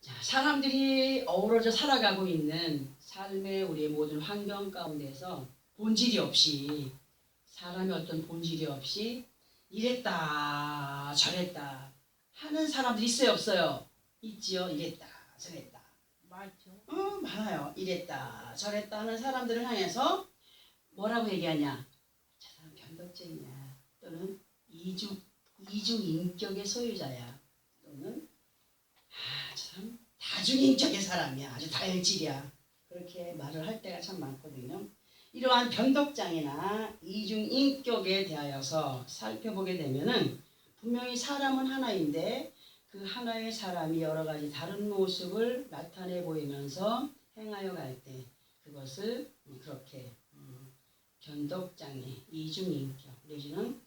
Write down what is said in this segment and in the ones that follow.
자, 사람들이 어우러져 살아가고 있는 삶의 우리의 모든 환경 가운데서 본질이 없이 사람의 어떤 본질이 없이 이랬다 저랬다 하는 사람들이 있어요 없어요? 있지요. 이랬다 저랬다 맞죠. 많아요. 이랬다 저랬다 하는 사람들을 향해서 뭐라고 얘기하냐, 저 사람 변덕쟁이야, 또는 이중인격의 소유자야, 또는 저 사람 다중인격의 사람이야, 아주 다혈질이야, 그렇게 말을 할 때가 참 많거든요. 이러한 변덕장애나 이중인격에 대하여서 살펴보게 되면은 분명히 사람은 하나인데 그 하나의 사람이 여러 가지 다른 모습을 나타내 보이면서 행하여 갈 때 그것을 그렇게 변덕장애, 이중인격 내지는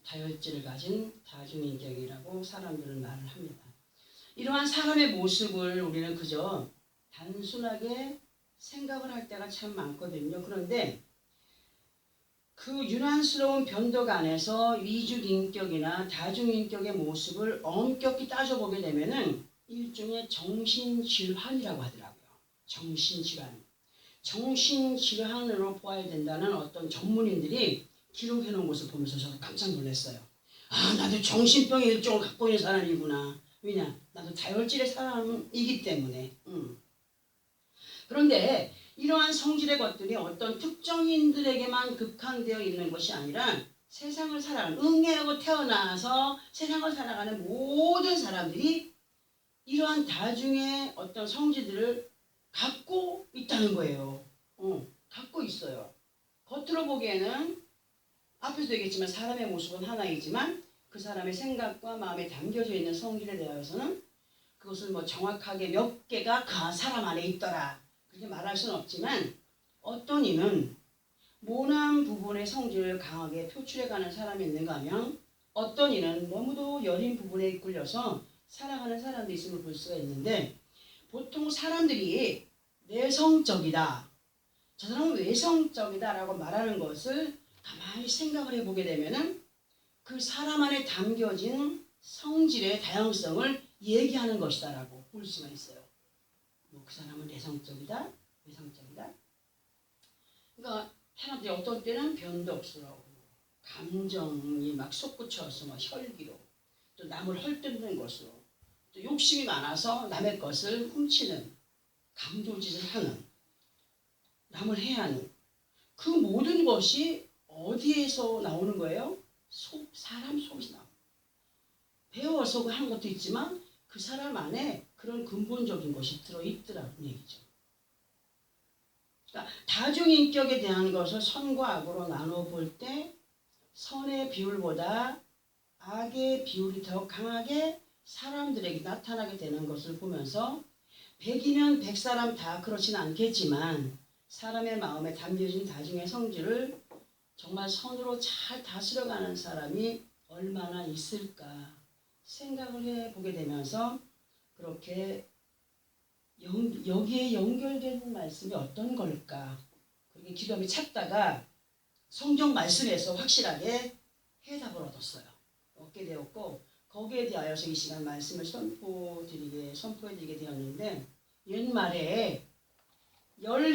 다혈질을 가진 다중인격이라고 사람들은 말을 합니다. 이러한 사람의 모습을 우리는 그저 단순하게 생각을 할 때가 참 많거든요. 그런데 그 유난스러운 변덕 안에서 이중인격이나 다중인격의 모습을 엄격히 따져보게 되면은 일종의 정신질환이라고 하더라고요. 정신질환. 정신질환으로 보아야 된다는 어떤 전문인들이 기록해 놓은 것을 보면서 저도 깜짝 놀랐어요. 아, 나도 정신병의 일종을 갖고 있는 사람이구나. 왜냐? 나도 다혈질의 사람이기 때문에. 그런데 이러한 성질의 것들이 어떤 특정인들에게만 극한되어 있는 것이 아니라 세상을 살아가는, 응애하고 태어나서 세상을 살아가는 모든 사람들이 이러한 다중의 어떤 성질들을 갖고 있다는 거예요. 갖고 있어요. 겉으로 보기에는 앞에서 얘기했지만 사람의 모습은 하나이지만 그 사람의 생각과 마음에 담겨져 있는 성질에 대해서는 그것을 뭐 정확하게 몇 개가 그 사람 안에 있더라 그렇게 말할 수는 없지만, 어떤 이는 모난 부분의 성질을 강하게 표출해가는 사람이 있는가 하면 어떤 이는 너무도 여린 부분에 이끌려서 살아가는 사람도 있음을 볼 수가 있는데, 보통 사람들이 내성적이다, 저 사람은 외성적이다 라고 말하는 것을 가만히 생각을 해보게 되면은 그 사람 안에 담겨진 성질의 다양성을 얘기하는 것이다 라고 볼 수가 있어요. 뭐 그 사람은 내성적이다, 외성적이다. 그러니까 사람들이 어떤 때는 변덕스러워, 감정이 막 솟구쳐서 막 혈기로, 또 남을 헐뜯는 것으로, 또 욕심이 많아서 남의 것을 훔치는, 강도짓을 하는, 남을 해하는 그 모든 것이 어디에서 나오는 거예요? 사람 속에서 나옵니다. 배워서 한 것도 있지만 그 사람 안에 그런 근본적인 것이 들어있더라는 얘기죠. 그러니까 다중인격에 대한 것을 선과 악으로 나눠 볼 때 선의 비율보다 악의 비율이 더 강하게 사람들에게 나타나게 되는 것을 보면서 100이면 100사람 다 그렇지는 않겠지만 사람의 마음에 담겨진 다중의 성질을 정말 선으로 잘 다스려가는 사람이 얼마나 있을까 생각을 해보게 되면서 그렇게 여기에 연결되는 말씀이 어떤 걸까 그렇게 기도하며 찾다가 성경 말씀에서 확실하게 해답을 얻게 되었고, 거기에 대하여서 이 시간 말씀을 선포해드리게 되었는데, 옛말에 열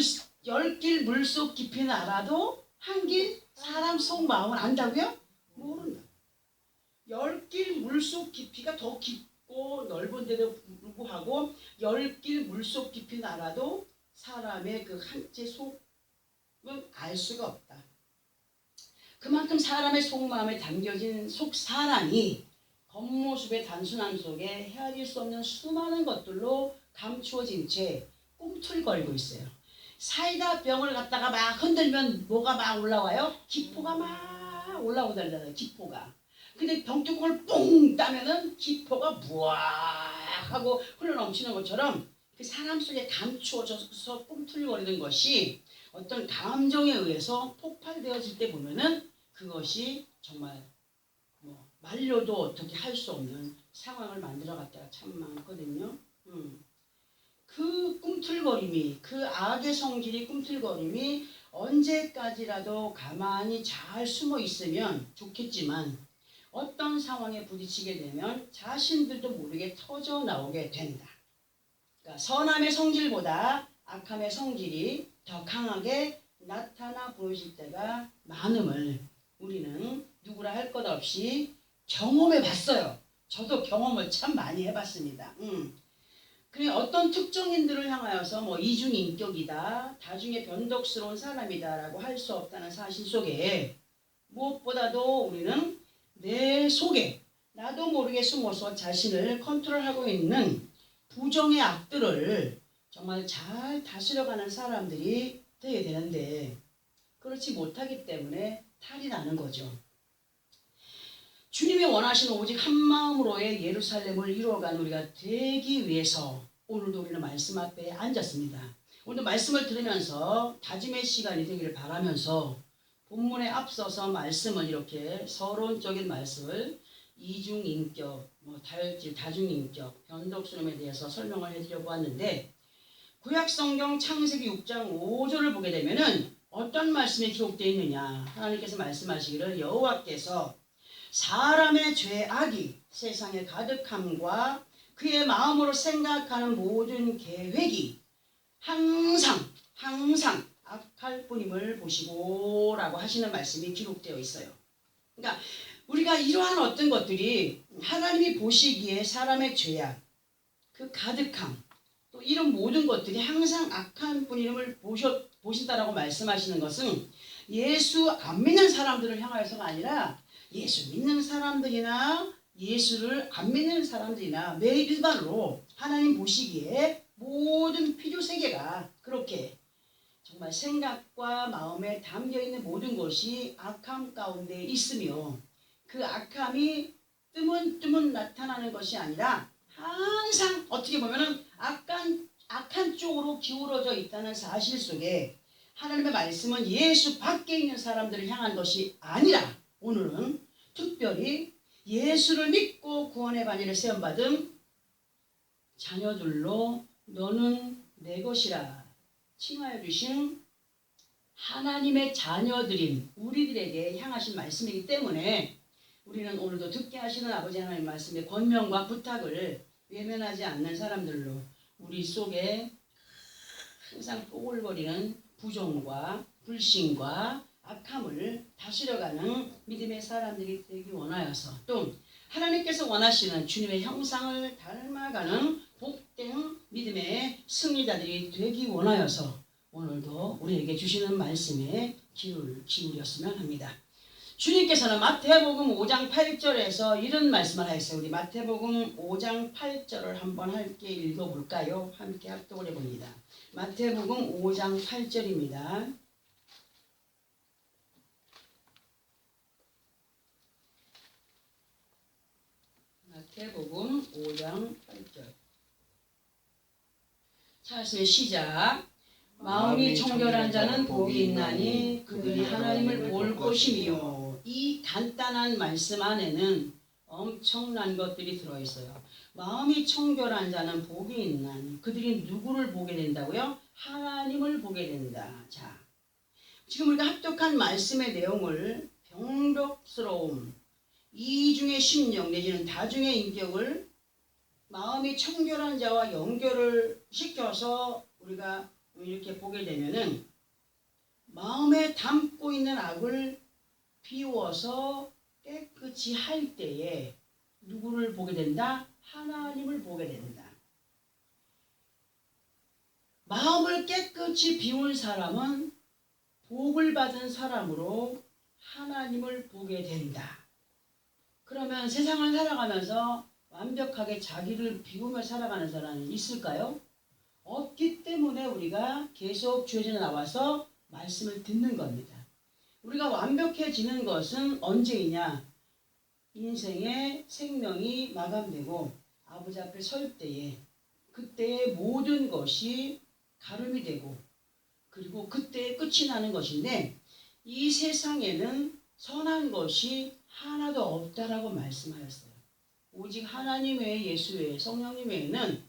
길 물속 깊이는 알아도 한 길 사람 속 마음을 안다고요? 모른다. 10길 물속 깊이가 더 깊고 넓은데도 불구하고 10길 물속 깊이는 알아도 사람의 그 한째 속은 알 수가 없다. 그만큼 사람의 속마음에 담겨진 속사람이 겉모습의 단순함 속에 헤아릴 수 없는 수많은 것들로 감추어진 채 꿈틀거리고 있어요. 사이다 병을 갖다가 막 흔들면 뭐가 막 올라와요? 기포가 막 올라오잖아요. 기포가. 근데 병뚜껑을 뽕 따면은 기포가 부악 하고 흘러넘치는 것처럼 그 사람 속에 감추어져서 꿈틀거리는 것이 어떤 감정에 의해서 폭발되어질 때 보면은 그것이 정말 뭐 말로도 어떻게 할 수 없는 상황을 만들어갈 때가 참 많거든요. 그 꿈틀거림이, 그 악의 성질이 꿈틀거림이 언제까지라도 가만히 잘 숨어 있으면 좋겠지만 어떤 상황에 부딪히게 되면 자신들도 모르게 터져 나오게 된다. 그러니까 선함의 성질보다 악함의 성질이 더 강하게 나타나 보이실 때가 많음을 우리는 누구라 할 것 없이 경험해 봤어요. 저도 경험을 참 많이 해봤습니다. 그래 어떤 특정인들을 향하여서 뭐 이중인격이다, 다중에 변덕스러운 사람이다라고 할 수 없다는 사실 속에 무엇보다도 우리는 내 속에 나도 모르게 숨어서 자신을 컨트롤하고 있는 부정의 악들을 정말 잘 다스려가는 사람들이 되어야 되는데 그렇지 못하기 때문에 탈이 나는 거죠. 주님이 원하시는 오직 한 마음으로의 예루살렘을 이루어가는 우리가 되기 위해서 오늘도 우리는 말씀 앞에 앉았습니다. 오늘도 말씀을 들으면서 다짐의 시간이 되기를 바라면서 본문에 앞서서 말씀을 이렇게 서론적인 말씀을 이중인격, 다혈질, 다중인격, 변덕스러움에 대해서 설명을 해드려 보았는데 구약성경 창세기 6장 5절을 보게 되면은 어떤 말씀이 기록되어 있느냐. 하나님께서 말씀하시기를 여호와께서 사람의 죄악이 세상에 가득함과 그의 마음으로 생각하는 모든 계획이 항상 악할 뿐임을 보시고 라고 하시는 말씀이 기록되어 있어요. 그러니까 우리가 이러한 어떤 것들이 하나님이 보시기에 사람의 죄악, 그 가득함, 또 이런 모든 것들이 항상 악한 뿐임을 보신다라고 말씀하시는 것은 예수 안 믿는 사람들을 향하여서가 아니라 예수 믿는 사람들이나 예수를 안 믿는 사람들이나 매일 일반으로 하나님 보시기에 모든 피조세계가 그렇게 정말 생각과 마음에 담겨있는 모든 것이 악함 가운데 있으며 그 악함이 뜨문뜨문 나타나는 것이 아니라 항상 어떻게 보면은 악한 쪽으로 기울어져 있다는 사실 속에 하나님의 말씀은 예수 밖에 있는 사람들을 향한 것이 아니라 오늘은 특별히 예수를 믿고 구원의 반열에 세움받은 자녀들로 너는 내 것이라 칭하여 주신 하나님의 자녀들인 우리들에게 향하신 말씀이기 때문에 우리는 오늘도 듣게 하시는 아버지 하나님 말씀의 권면과 부탁을 외면하지 않는 사람들로 우리 속에 항상 뽀글거리는 부정과 불신과 악함을 다스려가는 믿음의 사람들이 되기 원하여서 또 하나님께서 원하시는 주님의 형상을 닮아가는 복된 믿음의 승리자들이 되기 원하여서 오늘도 우리에게 주시는 말씀에 귀를 기울였으면 합니다. 주님께서는 마태복음 5장 8절에서 이런 말씀을 하셨어요. 우리 마태복음 5장 8절을 한번 함께 읽어볼까요? 함께 합독을 해봅니다. 마태복음 5장 8절입니다. 마태복음 5장 8절. 찾으시면 시작. 마음이 청결한 자는 복이 있나니 그들이 하나님을 볼 것이며. 이 간단한 말씀 안에는 엄청난 것들이 들어있어요. 마음이 청결한 자는 복이 있나니 그들이 누구를 보게 된다고요? 하나님을 보게 된다. 자, 지금 우리가 합독한 말씀의 내용을 변덕스러움, 이중의 심령 내지는 다중의 인격을 마음이 청결한 자와 연결을 시켜서 우리가 이렇게 보게 되면은 마음에 담고 있는 악을 비워서 깨끗이 할 때에 누구를 보게 된다? 하나님을 보게 된다. 마음을 깨끗이 비운 사람은 복을 받은 사람으로 하나님을 보게 된다. 그러면 세상을 살아가면서 완벽하게 자기를 비우며 살아가는 사람이 있을까요? 없기 때문에 우리가 계속 주에 나와서 말씀을 듣는 겁니다. 우리가 완벽해지는 것은 언제이냐? 인생의 생명이 마감되고 아버지 앞에 설 때에 그때의 모든 것이 가름이 되고 그리고 그때에 끝이 나는 것인데 이 세상에는 선한 것이 하나도 없다라고 말씀하였어요. 오직 하나님 외에 예수 외에 성령님 외에는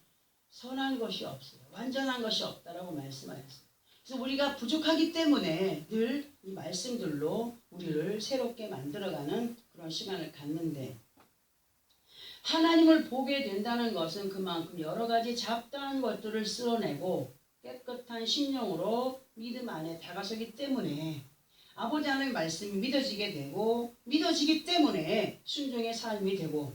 선한 것이 없어요. 완전한 것이 없다라고 말씀하였어요. 그래서 우리가 부족하기 때문에 늘 이 말씀들로 우리를 새롭게 만들어가는 그런 시간을 갖는데 하나님을 보게 된다는 것은 그만큼 여러 가지 잡다한 것들을 쓸어내고 깨끗한 심령으로 믿음 안에 다가서기 때문에 아버지 하나님의 말씀이 믿어지게 되고 믿어지기 때문에 순종의 삶이 되고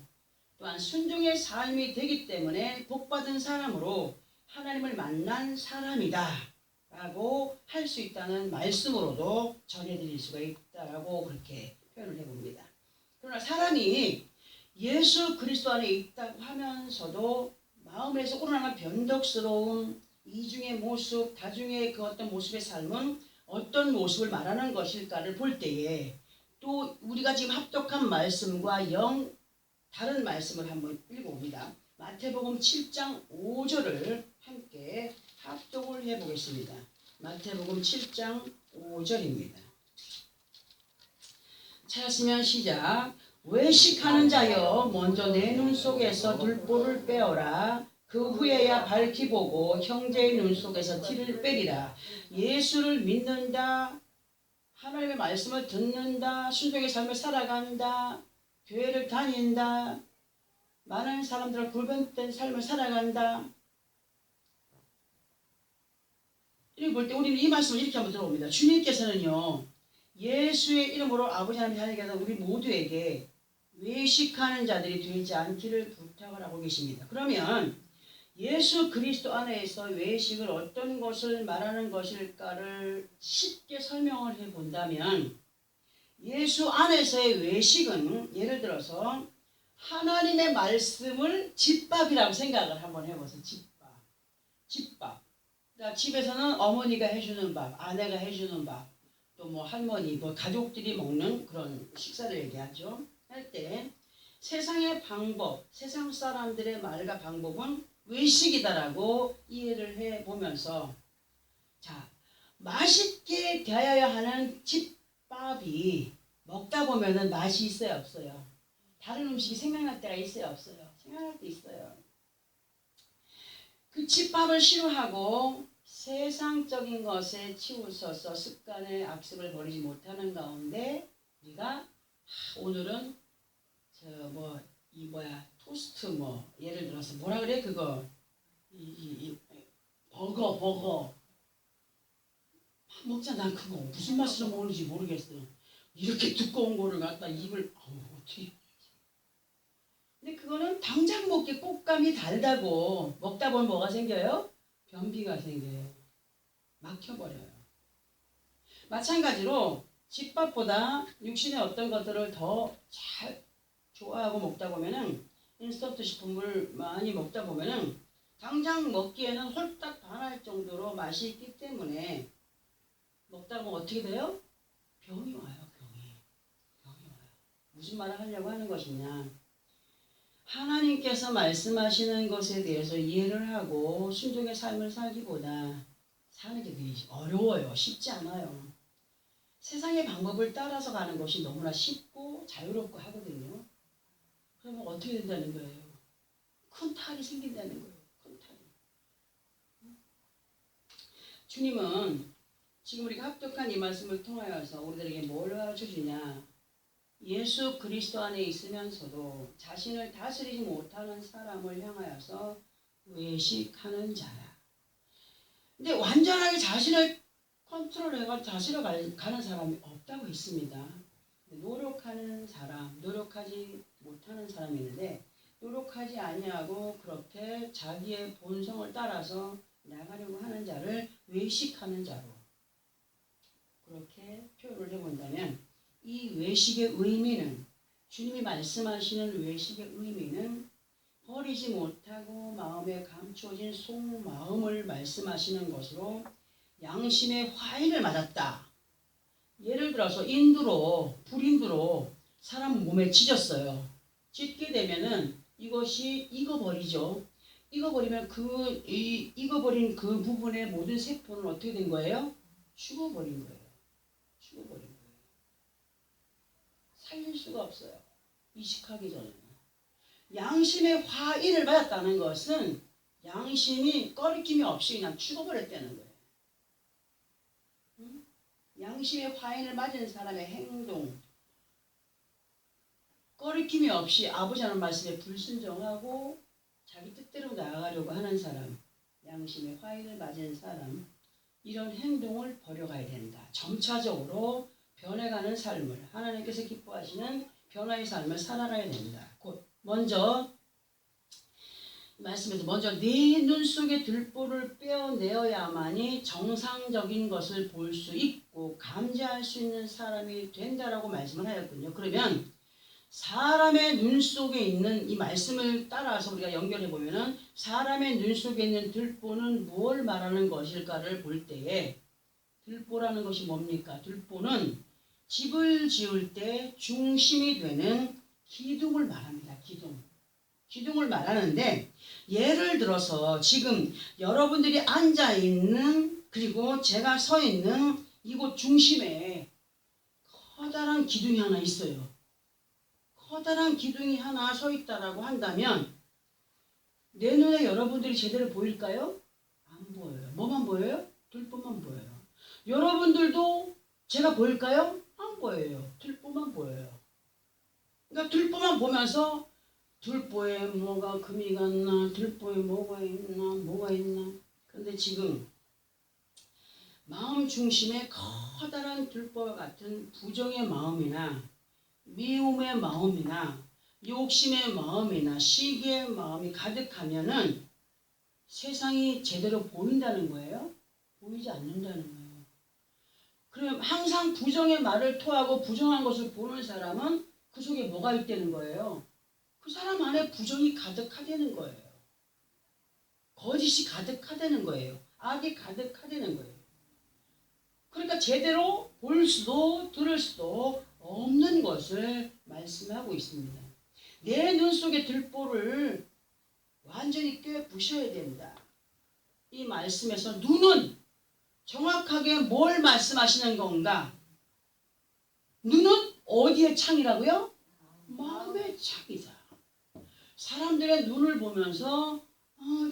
또한 순종의 삶이 되기 때문에 복받은 사람으로 하나님을 만난 사람이다 라고 할 수 있다는 말씀으로도 전해드릴 수가 있다라고 그렇게 표현을 해봅니다. 그러나 사람이 예수 그리스도 안에 있다고 하면서도 마음에서 우러나는 변덕스러운 이중의 모습, 다중의 그 어떤 모습의 삶은 어떤 모습을 말하는 것일까를 볼 때에 또 우리가 지금 합독한 말씀과 다른 말씀을 한번 읽어봅니다. 마태복음 7장 5절을 함께 합독을 해보겠습니다. 마태복음 7장 5절입니다. 찾았으면 시작. 외식하는 자여 먼저 내 눈 속에서 들보를 빼어라. 그 후에야 밝히 보고 형제의 눈 속에서 티를 빼리라. 예수를 믿는다. 하나님의 말씀을 듣는다. 순종의 삶을 살아간다. 교회를 다닌다. 많은 사람들을 불변된 삶을 살아간다. 이렇게 볼 때 우리는 이 말씀을 이렇게 한번 들어봅니다. 주님께서는요. 예수의 이름으로 아버지 하나님 하나님께서 우리 모두에게 외식하는 자들이 되지 않기를 부탁을 하고 계십니다. 그러면 예수 그리스도 안에서 외식을 어떤 것을 말하는 것일까를 쉽게 설명을 해본다면 예수 안에서의 외식은 예를 들어서 하나님의 말씀을 집밥이라고 생각을 한번 해보세요. 집밥. 그러니까 집에서는 어머니가 해주는 밥, 아내가 해주는 밥, 또 뭐 할머니, 뭐 가족들이 먹는 그런 식사를 얘기하죠. 할 때 세상의 방법, 세상 사람들의 말과 방법은 외식이다라고 이해를 해보면서 자, 맛있게 되어야 하는 집밥이 먹다 보면은 맛이 있어요, 없어요? 다른 음식이 생각날 때가 있어요, 없어요? 생각날 때 있어요. 그 집밥을 싫어하고 세상적인 것에 치우쳐서 습관의 악습을 버리지 못하는 가운데 우리가 오늘은 토스트 예를 들어서 뭐라 그래 그거 버거 먹자. 난 그거 무슨 맛으로 먹는지 모르겠어. 이렇게 두꺼운 거를 갖다 입을 어떻게. 근데 그거는 당장 먹기 꽃감이 달다고 먹다 보면 뭐가 생겨요? 변비가 생겨요. 막혀버려요. 마찬가지로 집밥보다 육신의 어떤 것들을 더 잘 좋아하고 먹다 보면은 인스턴트 식품을 많이 먹다 보면은 당장 먹기에는 홀딱 반할 정도로 맛이 있기 때문에 먹다 보면 어떻게 돼요? 병이 와요. 병이 와요. 무슨 말을 하려고 하는 것이냐. 하나님께서 말씀하시는 것에 대해서 이해를 하고 순종의 삶을 살기보다 사는 게 되게 어려워요. 쉽지 않아요. 세상의 방법을 따라서 가는 것이 너무나 쉽고 자유롭고 하거든요. 그러면 어떻게 된다는 거예요? 큰 탈이 생긴다는 거예요. 큰 탈이. 주님은 지금 우리가 합독한 이 말씀을 통하여서 우리들에게 뭘 가르쳐주냐. 예수 그리스도 안에 있으면서도 자신을 다스리지 못하는 사람을 향하여서 외식하는 자야. 근데 완전하게 자신을 컨트롤해가 다스려 가는 사람이 없다고 했습니다. 노력하는 사람, 노력하지 못하는 사람이 있는데 노력하지 아니하고 그렇게 자기의 본성을 따라서 나가려고 하는 자를 외식하는 자로 그렇게 표현을 해본다면 이 외식의 의미는 주님이 말씀하시는 외식의 의미는 버리지 못하고 마음에 감추어진 속마음을 말씀하시는 것으로 양심의 화인을 맞았다. 예를 들어서 불인두로 사람 몸에 찢었어요. 찢게 되면은 이것이 익어버리죠. 익어버리면 익어버린 그 부분의 모든 세포는 어떻게 된 거예요? 죽어버린 거예요. 살릴 수가 없어요. 이식하기 전에는. 양심의 화인을 맞았다는 것은 양심이 꺼리낌이 없이 그냥 죽어버렸다는 거예요. 양심의 화인을 맞은 사람의 행동, 꺼리낌이 없이 아버지 하는 말씀에 불순종하고 자기 뜻대로 나아가려고 하는 사람, 양심의 화인을 맞은 사람, 이런 행동을 버려가야 된다. 점차적으로 변해가는 삶을, 하나님께서 기뻐하시는 변화의 삶을 살아가야 된다. 곧 먼저 말씀에서 먼저 네 눈 속의 들보를 빼어내어야만이 정상적인 것을 볼 수 있고 감지할 수 있는 사람이 된다라고 말씀을 하였군요. 그러면 사람의 눈 속에 있는 이 말씀을 따라서 우리가 연결해 보면은 사람의 눈 속에 있는 들보는 뭘 말하는 것일까를 볼 때에 들보라는 것이 뭡니까? 들보는 집을 지을 때 중심이 되는 기둥을 말합니다. 기둥을 말하는데 예를 들어서 지금 여러분들이 앉아 있는 그리고 제가 서 있는 이곳 중심에 커다란 기둥이 하나 있어요. 커다란 기둥이 하나 서 있다라고 한다면 내 눈에 여러분들이 제대로 보일까요? 안 보여요. 뭐만 보여요? 들보만 보여요. 여러분들도 제가 보일까요? 안 보여요. 들보만 보여요. 그러니까 들보만 보면서 들보에 뭐가 금이 갔나, 들보에 뭐가 있나. 그런데 지금 마음 중심에 커다란 들보와 같은 부정의 마음이나 미움의 마음이나 욕심의 마음이나 시기의 마음이 가득하면은 세상이 제대로 보인다는 거예요? 보이지 않는다는 거예요. 그럼 항상 부정의 말을 토하고 부정한 것을 보는 사람은 그 속에 뭐가 있다는 거예요? 그 사람 안에 부정이 가득하다는 거예요. 거짓이 가득하다는 거예요. 악이 가득하다는 거예요. 그러니까 제대로 볼 수도 들을 수도 없는 것을 말씀하고 있습니다. 내 눈 속의 들보를 완전히 꿰부셔야 된다. 이 말씀에서 눈은 정확하게 뭘 말씀하시는 건가? 눈은 어디의 창이라고요? 마음의 창이다. 사람들의 눈을 보면서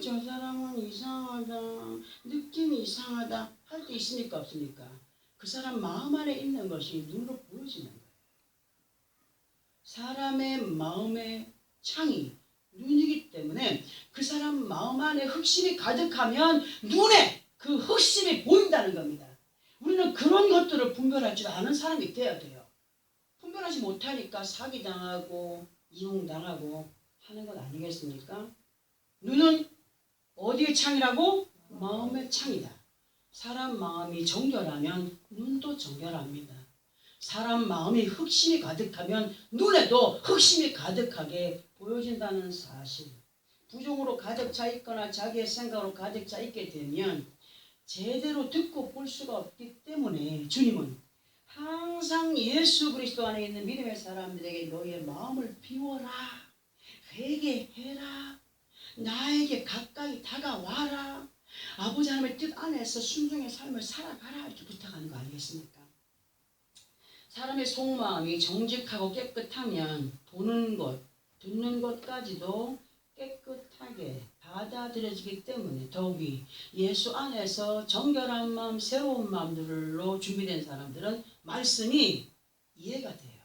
저 사람은 이상하다, 느낌이 이상하다 할 때 있습니까? 없습니까? 그 사람 마음 안에 있는 것이 눈으로 보여지는 거예요. 사람의 마음의 창이 눈이기 때문에 그 사람 마음 안에 흑심이 가득하면 눈에 그 흑심이 보인다는 겁니다. 우리는 그런 것들을 분별할 줄 아는 사람이 돼야 돼요. 분별하지 못하니까 사기당하고 이용당하고 하는 것 아니겠습니까? 눈은 어디의 창이라고? 마음의 창이다. 사람 마음이 정결하면 눈도 정결합니다. 사람 마음이 흑심이 가득하면 눈에도 흑심이 가득하게 보여진다는 사실. 부정으로 가득 차 있거나 자기의 생각으로 가득 차 있게 되면 제대로 듣고 볼 수가 없기 때문에 주님은 항상 예수 그리스도 안에 있는 믿음의 사람들에게 너희의 마음을 비워라, 회개해라, 나에게 가까이 다가와라, 아버지 하나님의 뜻 안에서 순종의 삶을 살아가라 이렇게 부탁하는 거 아니겠습니까? 사람의 속마음이 정직하고 깨끗하면 보는 것, 듣는 것까지도 깨끗하게 받아들여지기 때문에 더욱이 예수 안에서 정결한 마음, 새로운 마음들로 준비된 사람들은 말씀이 이해가 돼요.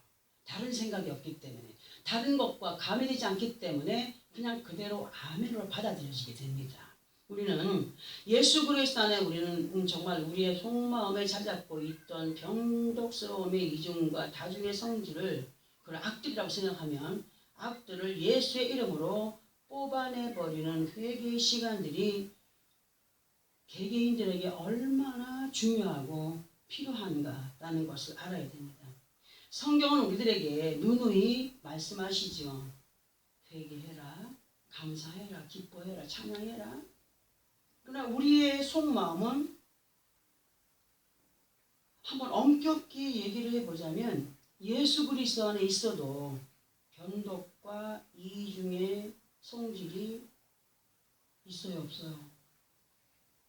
다른 생각이 없기 때문에, 다른 것과 가미되지 않기 때문에 그냥 그대로 아멘으로 받아들여지게 됩니다. 우리는 예수 그리스도 안에 우리는 정말 우리의 속마음에 자잡고 있던 병독스러움의 이중과 다중의 성질을 그런 악들이라고 생각하면 악들을 예수의 이름으로 뽑아내버리는 회개의 시간들이 개개인들에게 얼마나 중요하고 필요한가라는 것을 알아야 됩니다. 성경은 우리들에게 누누이 말씀하시죠. 회개해라, 감사해라, 기뻐해라, 찬양해라. 그러나 우리의 속마음은 한번 엄격히 얘기를 해보자면 예수 그리스도 안에 있어도 변덕과 이중의 성질이 있어요, 없어요?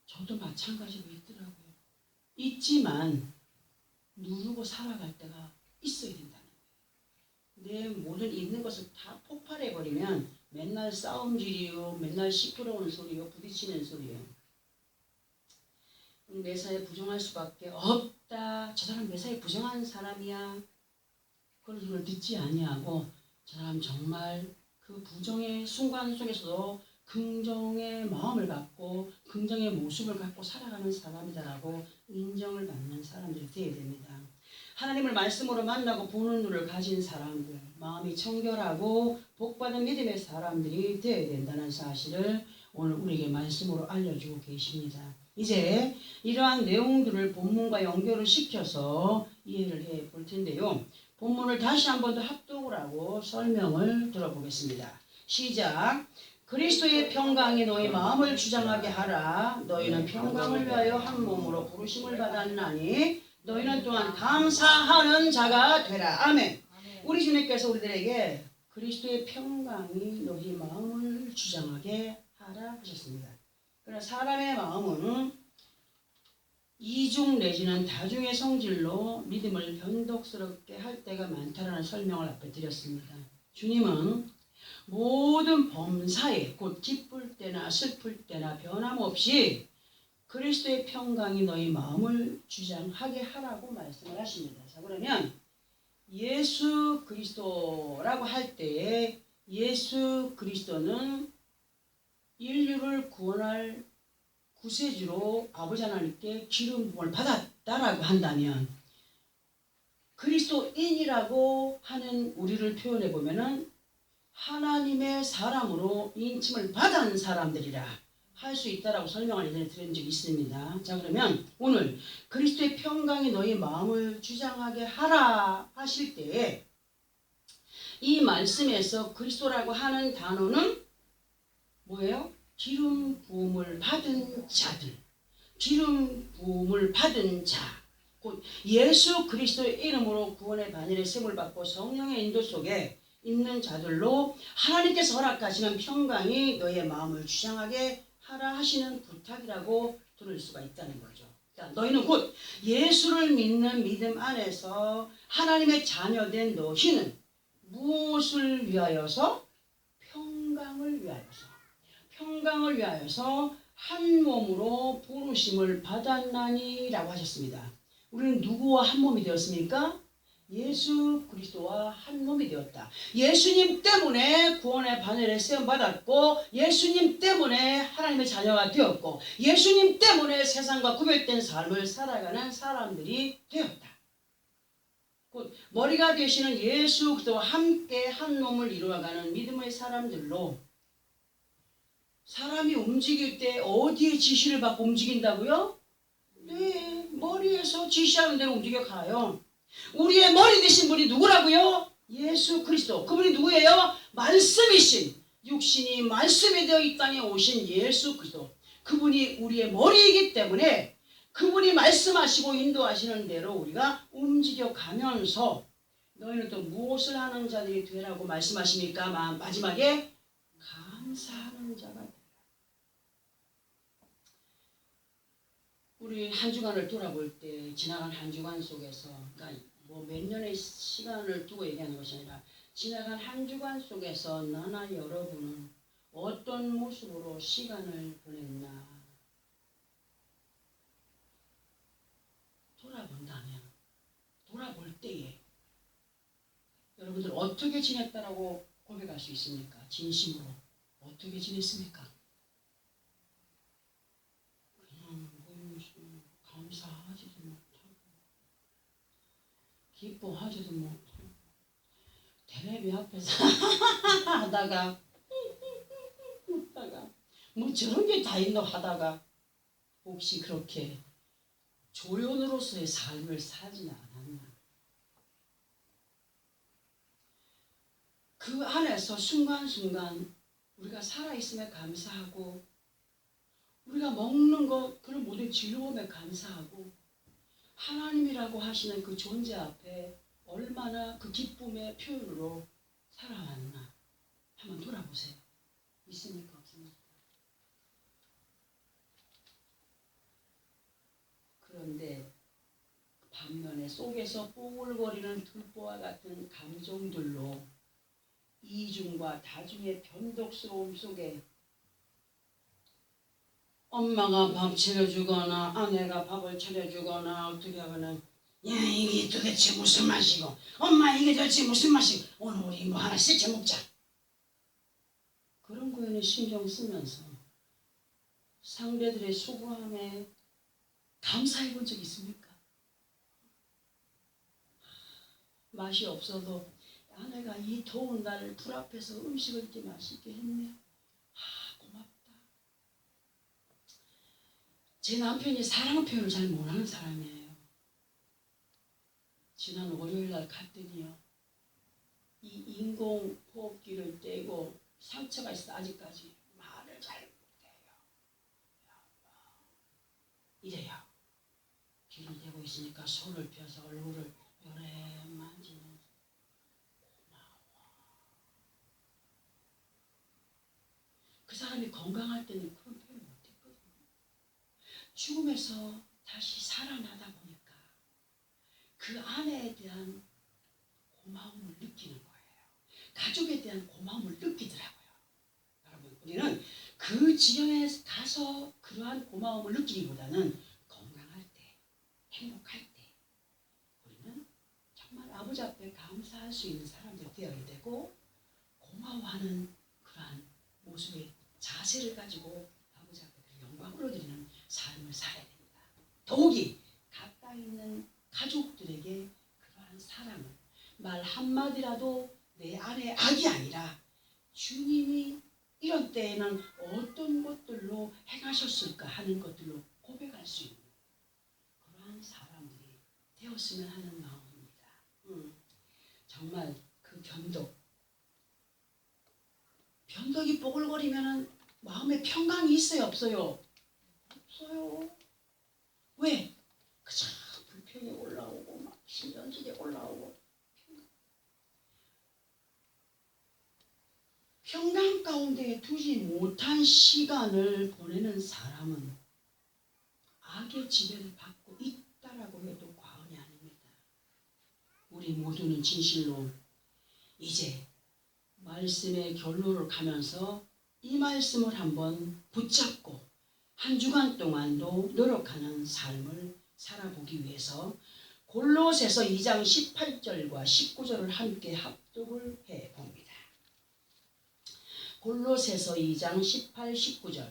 저도 마찬가지로 있더라고요. 있지만 누르고 살아갈 때가 있어야 된다는 거예요. 내 모든 있는 것을 다 폭발해버리면 맨날 싸움질이요, 맨날 시끄러운 소리요, 부딪히는 소리요. 매사에 부정할 수밖에 없다. 저 사람 매사에 부정한 사람이야. 그걸 듣지 아니하고 저 사람 정말 그 부정의 순간 속에서도 긍정의 마음을 갖고 긍정의 모습을 갖고 살아가는 사람이다라고 인정을 받는 사람들이 되어야 됩니다. 하나님을 말씀으로 만나고 보는 눈을 가진 사람들, 마음이 청결하고 복받은 믿음의 사람들이 되어야 된다는 사실을 오늘 우리에게 말씀으로 알려주고 계십니다. 이제 이러한 내용들을 본문과 연결을 시켜서 이해를 해 볼 텐데요. 본문을 다시 한 번 더 합독을 하고 설명을 들어보겠습니다. 시작. 그리스도의 평강이 너희 마음을 주장하게 하라. 너희는 평강을 위하여 한 몸으로 부르심을 받았나니 너희는 또한 감사하는 자가 되라. 아멘. 우리 주님께서 우리들에게 그리스도의 평강이 너희 마음을 주장하게 하라 하셨습니다. 그러나 사람의 마음은 이중 내지는 다중의 성질로 믿음을 변덕스럽게 할 때가 많다라는 설명을 앞에 드렸습니다. 주님은 모든 범사에 곧 기쁠 때나 슬플 때나 변함없이 그리스도의 평강이 너희 마음을 주장하게 하라고 말씀을 하십니다. 자, 그러면 예수 그리스도라고 할 때에 예수 그리스도는 인류를 구원할 구세주로 아버지 하나님께 기름 부음을 받았다라고 한다면 그리스도인이라고 하는 우리를 표현해 보면은 하나님의 사람으로 인침을 받은 사람들이라 할 수 있다라고 설명을 예전에 드린 적이 있습니다. 자, 그러면 오늘 그리스도의 평강이 너희 마음을 주장하게 하라 하실 때에 이 말씀에서 그리스도라고 하는 단어는 뭐예요? 기름 부음을 받은 자들, 기름 부음을 받은 자, 곧 예수 그리스도의 이름으로 구원의 반열에 세움을 받고 성령의 인도 속에 있는 자들로 하나님께서 허락하시는 평강이 너의 마음을 주장하게 하라 하시는 부탁이라고 들을 수가 있다는 거죠. 그러니까 너희는 곧 예수를 믿는 믿음 안에서 하나님의 자녀된 너희는 무엇을 위하여서? 평강을 위하여서. 평강을 위하여서 한 몸으로 부르심을 받았나니 라고 하셨습니다. 우리는 누구와 한 몸이 되었습니까? 예수 그리스도와 한 몸이 되었다. 예수님 때문에 구원의 바늘에 세움받았고 예수님 때문에 하나님의 자녀가 되었고 예수님 때문에 세상과 구별된 삶을 살아가는 사람들이 되었다. 곧 머리가 되시는 예수 그리스도와 함께 한 몸을 이루어가는 믿음의 사람들로 사람이 움직일 때 어디에 지시를 받고 움직인다고요? 네, 머리에서 지시하는 대로 움직여가요. 우리의 머리 되신 분이 누구라고요? 예수 그리스도. 그분이 누구예요? 말씀이신, 육신이 말씀이 되어 이 땅에 오신 예수 그리스도. 그분이 우리의 머리이기 때문에 그분이 말씀하시고 인도하시는 대로 우리가 움직여가면서 너희는 또 무엇을 하는 자들이 되라고 말씀하십니까? 마지막에 감사하는 자가 되라. 우리 한 주간을 돌아볼 때 지나간 한 주간 속에서 그러니까 뭐 몇 년의 시간을 두고 얘기하는 것이 아니라 지나간 한 주간 속에서 나나 여러분은 어떤 모습으로 시간을 보냈나 돌아본다면 돌아볼 때에 여러분들 어떻게 지냈다라고 고백할 수 있습니까? 진심으로 어떻게 지냈습니까? 그냥 감사하지도 못하고 기뻐하지도 못하고 텔레비 앞에서 하다가 웃다가 뭐 저런 게 다 있노 하다가 혹시 그렇게 조연으로서의 삶을 살지는 않았나? 그 안에서 순간순간 우리가 살아있음에 감사하고 우리가 먹는 것 그런 모든 즐거움에 감사하고 하나님이라고 하시는 그 존재 앞에 얼마나 그 기쁨의 표현으로 살아왔나 한번 돌아보세요. 있습니까? 없습니까? 그런데 반면에 속에서 뽀글거리는 들보와 같은 감정들로 이중과 다중의 변덕스러움 속에 엄마가 밥 차려주거나 아내가 밥을 차려주거나 어떻게 하거나 야, 이게 도대체 무슨 맛이고, 엄마 이게 도대체 무슨 맛이고, 오늘 우리 뭐 하나 시켜 먹자. 그런 거에는 신경 쓰면서 상대들의 수고함에 감사해 본 적 있습니까? 맛이 없어도 아내가 이 더운 날 불 앞에서 음식을 이렇게 맛있게 했네. 고맙다. 제 남편이 사랑 표현을 잘 못하는 사람이에요. 지난 월요일 날 갔더니요, 이 인공호흡기를 떼고 상처가 있어 아직까지 말을 잘 못해요. 이래요. 귀를 대고 있으니까 손을 펴서 얼굴을 요래 만지면서 고마워. 그 사람이 건강할 때는 그런 표현 못했거든요. 죽음에서 다시 살아나다 보니까 그 아내에 대한 고마움을 느끼는 거예요. 가족에 대한 고마움을 느끼더라고요. 여러분, 우리는 그 지경에 가서 그러한 고마움을 느끼기보다는 건강할 때, 행복할 때 우리는 정말 아버지 앞에 감사할 수 있는 사람들이 되어야 되고, 고마워하는 그러한 모습의 자세를 가지고 아버지 앞에 그 영광을 드리는 삶을 살아야 됩니다. 더욱이 가까이 있는 가족들에게 그러한 사랑을 말 한마디라도 내 안에 악이 아니라 주님이 이런 때에는 어떤 것들로 행하셨을까 하는 것들로 고백할 수 있는 그러한 사람들이 되었으면 하는 마음입니다. 정말 그 변덕이 뽀글거리면 마음에 평강이 있어요, 없어요? 없어요. 왜? 그저 불평이 올라오고 막 신경질이 올라오고 평강 가운데 두지 못한 시간을 보내는 사람은 악의 지배를 받고 있다라고 해도 과언이 아닙니다. 우리 모두는 진실로 이제 말씀의 결론을 가면서 이 말씀을 한번 붙잡고 한 주간 동안도 노력하는 삶을 살아보기 위해서 골로새서 2장 18절과 19절을 함께 합독을 해봅니다. 골로새서 2장 18, 19절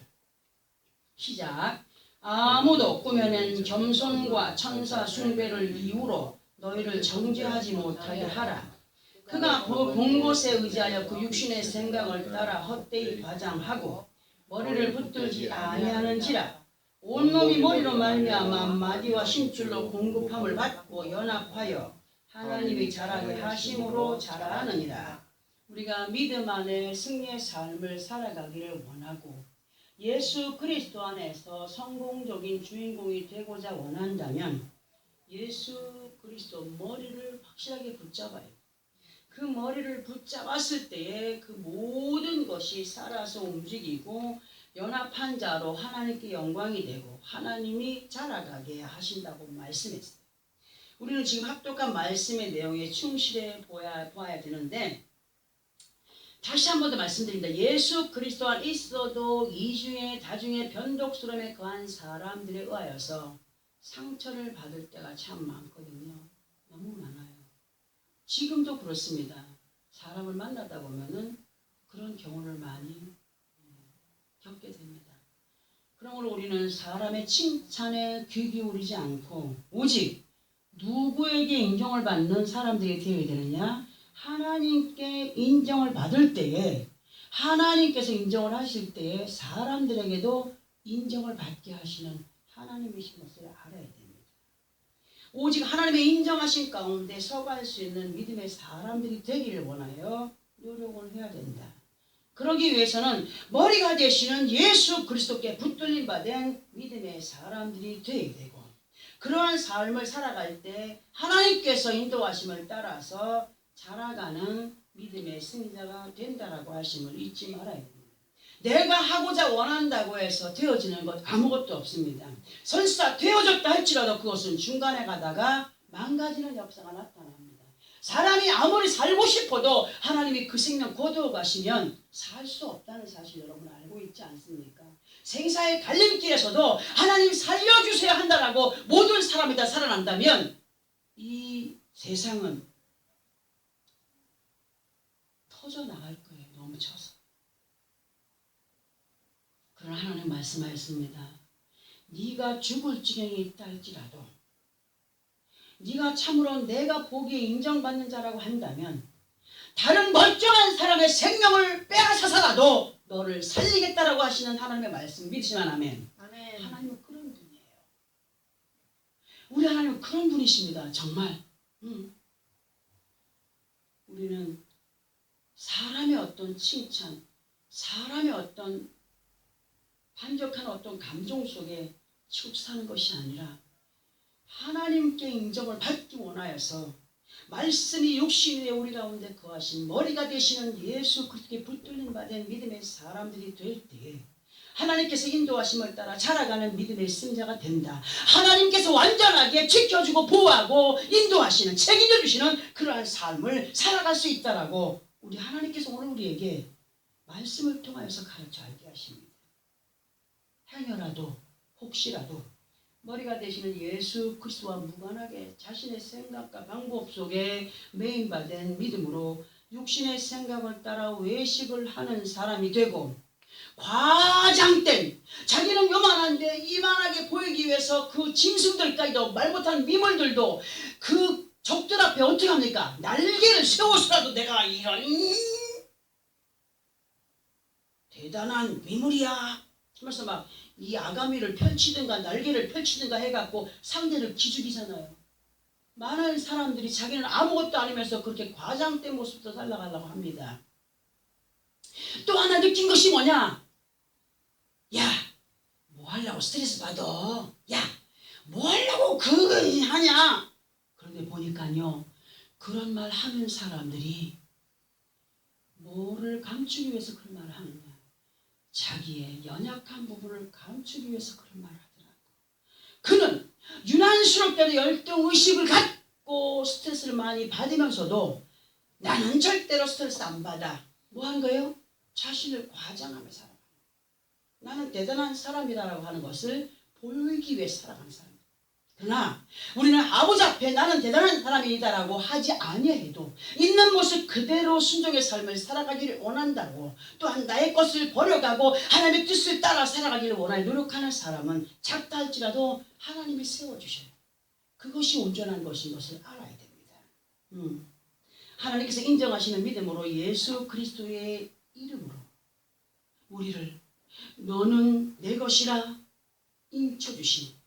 시작. 아무도 꾸며낸 겸손과 천사 숭배를 이유로 너희를 정죄하지 못하게 하라. 그가 본 곳에 의지하여 그 육신의 생각을 따라 헛되이 과장하고 머리를 붙들지 아니하는지라. 온몸이 머리로 말미암아 마디와 심줄로 공급함을 받고 연합하여 하나님이 자라게 하심으로 자라느니라. 우리가 믿음 안에 승리의 삶을 살아가기를 원하고 예수 그리스도 안에서 성공적인 주인공이 되고자 원한다면 예수 그리스도 머리를 확실하게 붙잡아요. 그 머리를 붙잡았을 때에 그 모든 것이 살아서 움직이고 연합한 자로 하나님께 영광이 되고 하나님이 자라가게 하신다고 말씀했어요. 우리는 지금 합독한 말씀의 내용에 충실해 보아야 되는데, 다시 한 번 더 말씀드립니다. 예수 그리스도 안 있어도 이중에 다중에 변덕스러움에 거한 사람들에 의하여서 상처를 받을 때가 참 많거든요. 너무 많아요. 지금도 그렇습니다. 사람을 만나다 보면은 그런 경우를 많이 겪게 됩니다. 그러므로 우리는 사람의 칭찬에 귀 기울이지 않고 오직 누구에게 인정을 받는 사람들이 되어야 되느냐? 하나님께 인정을 받을 때에, 하나님께서 인정을 하실 때에 사람들에게도 인정을 받게 하시는 하나님이신 것을 알아야 됩니다. 오직 하나님의 인정하신 가운데 서갈 수 있는 믿음의 사람들이 되기를 원하여 노력을 해야 된다. 그러기 위해서는 머리가 되시는 예수 그리스도께 붙들림 받은 믿음의 사람들이 되어야 되고, 그러한 삶을 살아갈 때 하나님께서 인도하심을 따라서 자라가는 믿음의 승자가 된다라고 하심을 잊지 말아야 됩니다. 내가 하고자 원한다고 해서 되어지는 것 아무것도 없습니다. 설사 되어졌다 할지라도 그것은 중간에 가다가 망가지는 역사가 나타납니다. 사람이 아무리 살고 싶어도 하나님이 그 생명 거두어 가시면 살 수 없다는 사실 여러분 알고 있지 않습니까? 생사의 갈림길에서도 하나님 살려주셔야 한다라고 모든 사람이 다 살아난다면 이 세상은 터져 나갈 거예요. 넘쳐서. 그러나 하나님 말씀하였습니다. 네가 죽을 지경에 있다 할지라도 네가 참으로 내가 보기에 인정받는 자라고 한다면 다른 멀쩡한 사람의 생명을 빼앗아서라도 너를 살리겠다라고 하시는 하나님의 말씀 믿으시면 아멘. 아멘. 하나님은 그런 분이에요. 우리 하나님은 그런 분이십니다. 정말. 우리는 사람의 어떤 칭찬, 사람의 어떤 반격한 어떤 감정 속에 치우쳐 사는 것이 아니라 하나님께 인정을 받기 원하여서 말씀이 육신에 우리 가운데 거하신 머리가 되시는 예수 그리스도께 붙들림 받은 믿음의 사람들이 될 때에 하나님께서 인도하심을 따라 자라가는 믿음의 승자가 된다. 하나님께서 완전하게 지켜주고 보호하고 인도하시는 책임져 주시는 그러한 삶을 살아갈 수 있다라고 우리 하나님께서 오늘 우리에게 말씀을 통하여서 가르쳐 알게 하십니다. 행여라도 혹시라도 머리가 되시는 예수 그리스도와 무관하게 자신의 생각과 방법 속에 매인받은 믿음으로 육신의 생각을 따라 외식을 하는 사람이 되고 과장된 자기는 요만한데 이만하게 보이기 위해서 그 짐승들까지도 말 못하는 미물들도 그 적들 앞에 어떻게 합니까? 날개를 세워서라도 내가 이런 대단한 미물이야 하면서 막 이 아가미를 펼치든가 날개를 펼치든가 해갖고 상대를 기죽이잖아요. 많은 사람들이 자기는 아무것도 아니면서 그렇게 과장된 모습도 살아가려고 합니다. 또 하나 느낀 것이 뭐냐? 야, 뭐 하려고 스트레스 받아? 야, 뭐 하려고 그걸 하냐? 그런데 보니까요, 그런 말 하는 사람들이 뭐를 감추기 위해서 그런 말을 하느냐? 자기의 연약한 부분을 감추기 위해서 그런 말을 하더라고. 그는 유난스럽게도 열등의식을 갖고 스트레스를 많이 받으면서도 나는 절대로 스트레스 안 받아. 뭐 하는 거예요? 자신을 과장하며 살아가는 거예요. 나는 대단한 사람이라고 하는 것을 보이기 위해 살아가는 사람이에요. 그러나 우리는 아버지 앞에 나는 대단한 사람이다라고 하지 아니해도 있는 모습 그대로 순종의 삶을 살아가기를 원한다고 또한 나의 것을 버려가고 하나님의 뜻을 따라 살아가기를 원하여 노력하는 사람은 작다 할지라도 하나님이 세워주셔요. 그것이 온전한 것인 것을 알아야 됩니다. 하나님께서 인정하시는 믿음으로 예수 그리스도의 이름으로 우리를 너는 내 것이라 인쳐주신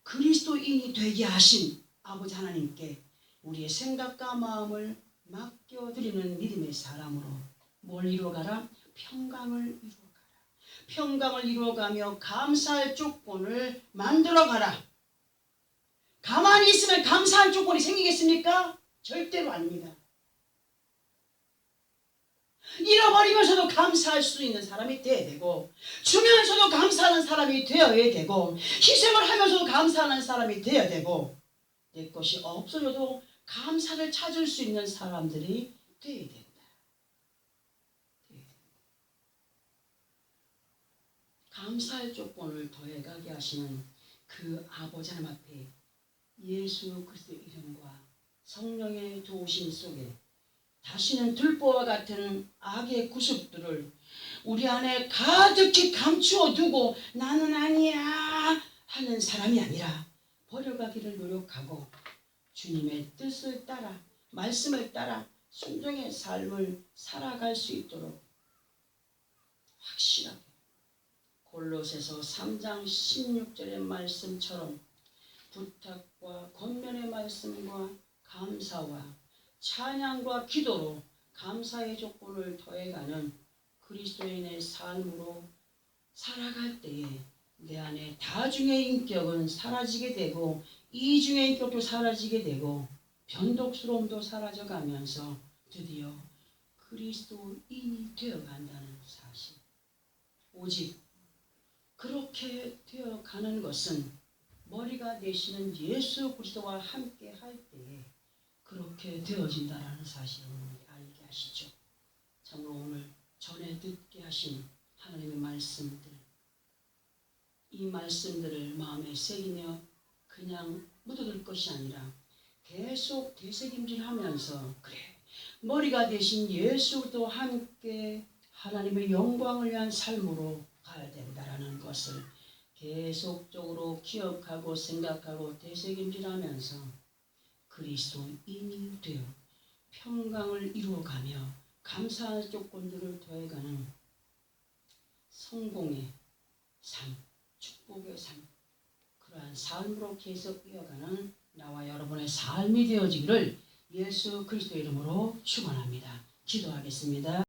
그리스도인이 되게 하신 아버지 하나님께 우리의 생각과 마음을 맡겨드리는 믿음의 사람으로 뭘 이루어가라? 평강을 이루어가라. 평강을 이루어가며 감사할 조건을 만들어가라. 가만히 있으면 감사할 조건이 생기겠습니까? 절대로 아닙니다. 잃어버리면서도 감사할 수 있는 사람이 되어야 되고 주면서도 감사하는 사람이 되어야 되고 희생을 하면서도 감사하는 사람이 되어야 되고 내 것이 없어져도 감사를 찾을 수 있는 사람들이 되어야 된다. 감사할 조건을 더해가게 하시는 그 아버지 하나님 앞에 예수 그리스도의 이름과 성령의 도우심 속에 다시는 들보와 같은 악의 구습들을 우리 안에 가득히 감추어 두고 나는 아니야 하는 사람이 아니라 버려가기를 노력하고 주님의 뜻을 따라 말씀을 따라 순종의 삶을 살아갈 수 있도록 확실하게 골로새서 3장 16절의 말씀처럼 부탁과 권면의 말씀과 감사와 찬양과 기도로 감사의 조건을 더해가는 그리스도인의 삶으로 살아갈 때에 내 안에 다중의 인격은 사라지게 되고 이중의 인격도 사라지게 되고 변덕스러움도 사라져가면서 드디어 그리스도인이 되어간다는 사실. 오직 그렇게 되어가는 것은 머리가 되시는 예수 그리스도와 함께 할 때에 그렇게 되어진다라는 사실을 알게 하시죠. 정말 오늘 전에 듣게 하신 하나님의 말씀들, 이 말씀들을 마음에 새기며 그냥 묻어둘 것이 아니라 계속 되새김질하면서 그래 머리가 되신 예수도 함께 하나님의 영광을 위한 삶으로 가야 된다라는 것을 계속적으로 기억하고 생각하고 되새김질하면서 그리스도인이 되어 평강을 이루어가며 감사할 조건들을 더해가는 성공의 삶, 축복의 삶, 그러한 삶으로 계속 이어가는 나와 여러분의 삶이 되어지기를 예수 그리스도의 이름으로 축원합니다. 기도하겠습니다.